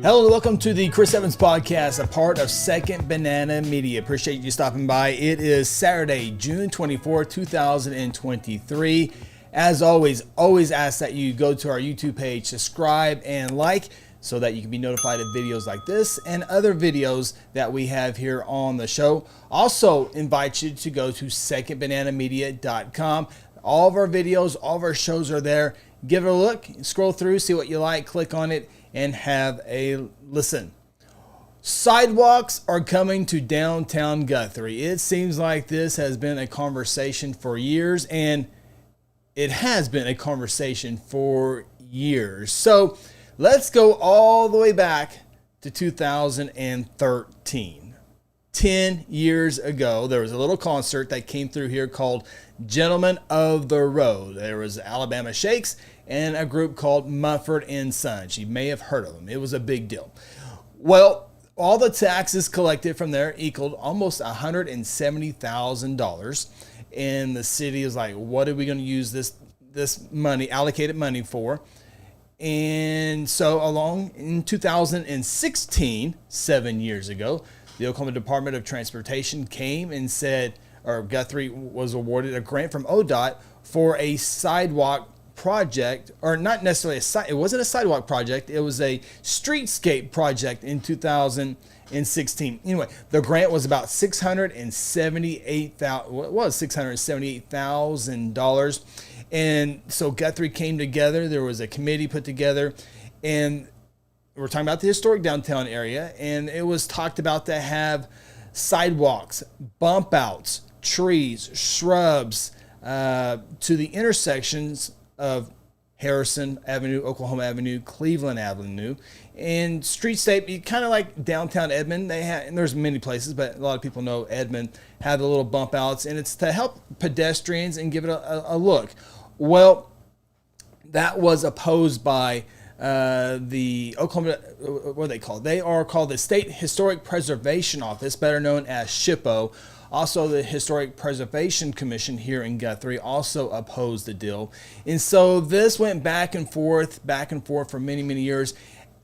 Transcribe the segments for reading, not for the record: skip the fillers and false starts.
Hello and welcome to the Chris Evans Podcast, a part of Second Banana Media. Appreciate you stopping by. It is Saturday, June 24, 2023. As always ask that you go to our YouTube page, subscribe and like so that you can be notified of videos like this and other videos that we have here on the show. Also invite you to go to secondbananamedia.com. All of our videos, all of our shows are there. Give it a look, scroll through, see what you like, click on it, and have a listen. Sidewalks are coming to downtown Guthrie. It seems like this has been a conversation for years, and it has been a conversation for years. So let's go all the way back to 2013. 10 years ago, there was a little concert that came through here called Gentlemen of the Road. There was Alabama Shakes and a group called Mumford and Sons. You may have heard of them. It was a big deal. Well, all the taxes collected from there equaled almost $170,000. And the city is like, what are we going to use this money, allocated money for? And so along in 2016, 7 years ago, the Oklahoma Department of Transportation came and said, or Guthrie was awarded a grant from ODOT for a sidewalk project, or not necessarily it wasn't a sidewalk project, it was a streetscape project in 2016. Anyway, the grant was about $678,000. And so Guthrie came together, there was a committee put together, and we're talking about the historic downtown area, and it was talked about to have sidewalks, bump outs, trees, shrubs to the intersections of Harrison Avenue, Oklahoma Avenue, Cleveland Avenue, and streetscape, kind of like downtown Edmond. And there's many places, but a lot of people know Edmond have the little bump outs, and it's to help pedestrians and give it a look. Well, that was opposed by the Oklahoma, what are they called? They are called the State Historic Preservation Office, better known as SHPO. Also, the Historic Preservation Commission here in Guthrie also opposed the deal. And so this went back and forth for many, many years.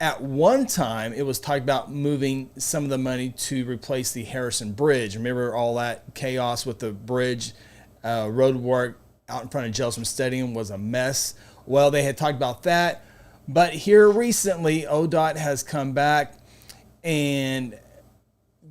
At one time, it was talked about moving some of the money to replace the Harrison Bridge. Remember all that chaos with the bridge, road work out in front of Jelson Stadium was a mess. Well, they had talked about that. But here recently, ODOT has come back, and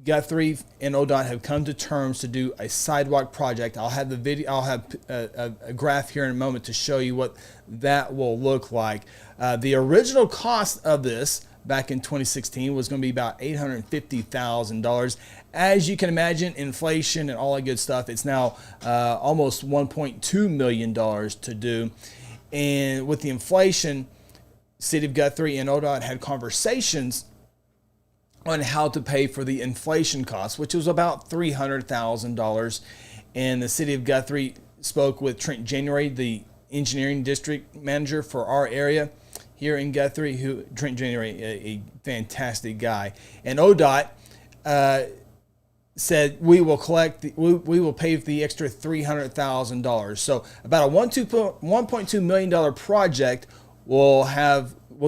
Guthrie and ODOT have come to terms to do a sidewalk project. I'll have the video. I'll have a graph here in a moment to show you what that will look like. The original cost of this back in 2016 was going to be about $850,000. As you can imagine, inflation and all that good stuff, it's now almost $1.2 million to do. And with the inflation, City of Guthrie and ODOT had conversations on how to pay for the inflation costs, which was about $300,000. And the City of Guthrie spoke with Trent January, the engineering district manager for our area here in Guthrie, Trent January, a fantastic guy. And ODOT said, we will pay the extra $300,000. So about a $1.2 million project will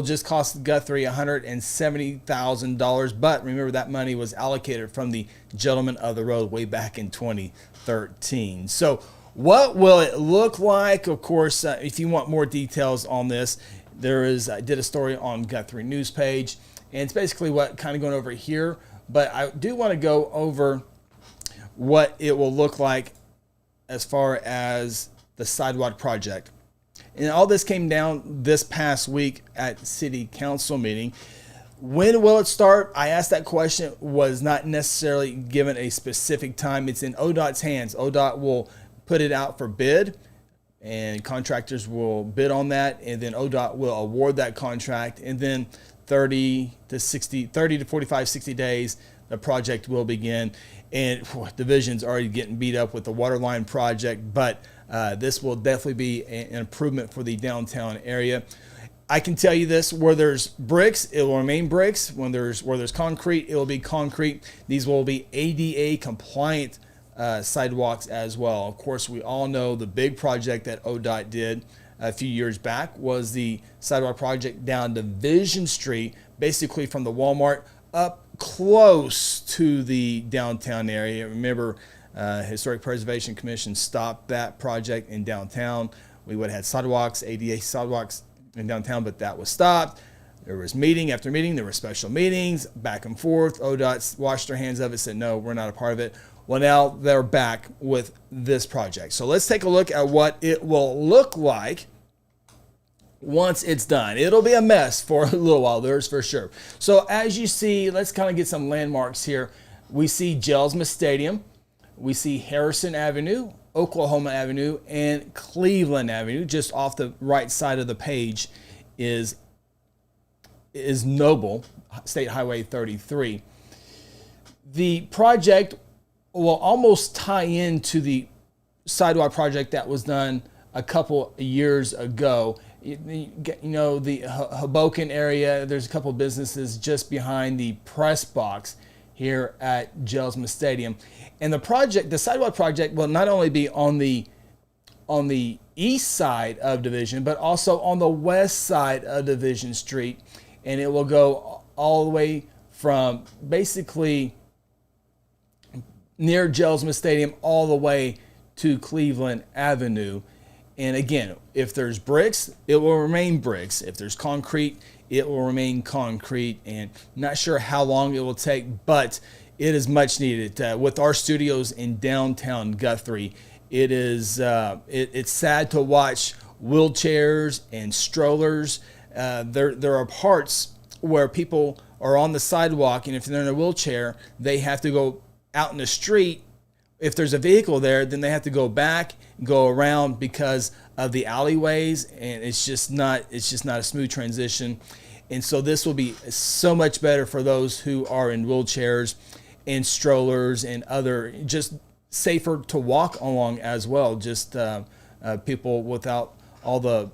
just cost Guthrie $170,000. But remember, that money was allocated from the Gentlemen of the Road way back in 2013. So what will it look like? Of course, if you want more details on this, I did a story on Guthrie News page, and it's basically what kind of going over here. But I do want to go over what it will look like as far as the sidewalk project. And all this came down this past week at City Council meeting. When will it start? I asked that question, was not necessarily given a specific time. It's in ODOT's hands. ODOT will put it out for bid, and contractors will bid on that, and then ODOT will award that contract, and then 30 to 45, 60 days, the project will begin. And division's already getting beat up with the water line project, but this will definitely be an improvement for the downtown area. I can tell you this: where there's bricks, it will remain bricks. Where there's concrete, it will be concrete. These will be ADA compliant sidewalks as well. Of course, we all know the big project that ODOT did a few years back was the sidewalk project down Division Street basically from the Walmart up close to the downtown area. Remember, Historic Preservation Commission stopped that project in downtown. We would have had sidewalks, ADA sidewalks in downtown, but that was stopped. There was meeting after meeting. There were special meetings, back and forth. ODOT washed their hands of it, said, no, we're not a part of it. Well, now they're back with this project. So let's take a look at what it will look like once it's done. It'll be a mess for a little while, there's for sure. So as you see, let's kind of get some landmarks here. We see Jelsma Stadium. We see Harrison Avenue, Oklahoma Avenue, and Cleveland Avenue. Just off the right side of the page is Noble, State Highway 33. The project will almost tie into the sidewalk project that was done a couple years ago. You know, the Hoboken area, there's a couple of businesses just behind the press box here at Jelsma Stadium. And the project, the sidewalk project, will not only be on the east side of Division, but also on the west side of Division Street. And it will go all the way from basically near Jelsma Stadium all the way to Cleveland Avenue. And again, if there's bricks, it will remain bricks. If there's concrete, it will remain concrete. And not sure how long it will take, but it is much needed. With our studios in downtown Guthrie, it is it's sad to watch wheelchairs and strollers. There are parts where people are on the sidewalk, and if they're in a wheelchair, they have to go out in the street. If there's a vehicle there, then they have to go back, go around because of the alleyways, and it's just not a smooth transition. And so this will be so much better for those who are in wheelchairs and strollers and other, just safer to walk along as well. Just people without all the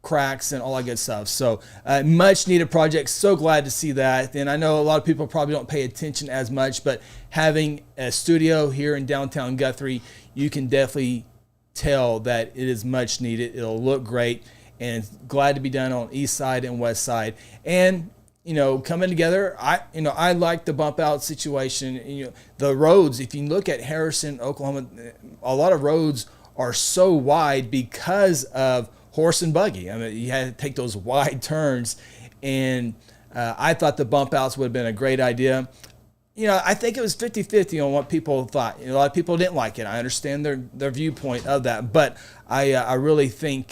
cracks and all that good stuff. So much needed project. So glad to see that. And I know a lot of people probably don't pay attention as much, but having a studio here in downtown Guthrie, you can definitely tell that it is much needed. It'll look great, and glad to be done on east side and west side. And coming together, I like the bump out situation. The roads, if you look at Harrison, Oklahoma, a lot of roads are so wide because of horse and buggy. I mean, you had to take those wide turns, and I thought the bump outs would have been a great idea. I think it was 50-50 on what people thought. A lot of people didn't like it. I understand their viewpoint of that, but I really think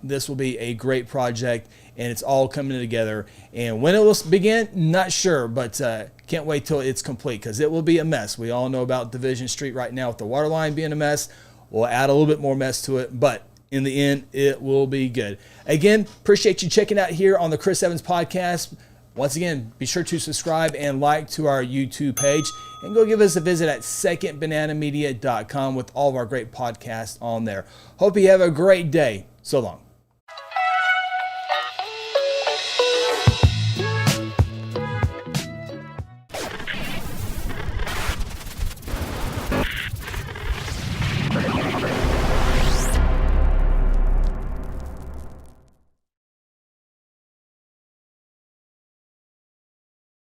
this will be a great project, and it's all coming together. And when it will begin, not sure, but can't wait till it's complete, because it will be a mess. We all know about Division Street right now with the water line being a mess. We'll add a little bit more mess to it, but in the end, it will be good. Again, appreciate you checking out here on the Chris Evans Podcast. Once again, be sure to subscribe and like to our YouTube page, and go give us a visit at secondbananamedia.com with all of our great podcasts on there. Hope you have a great day. So long.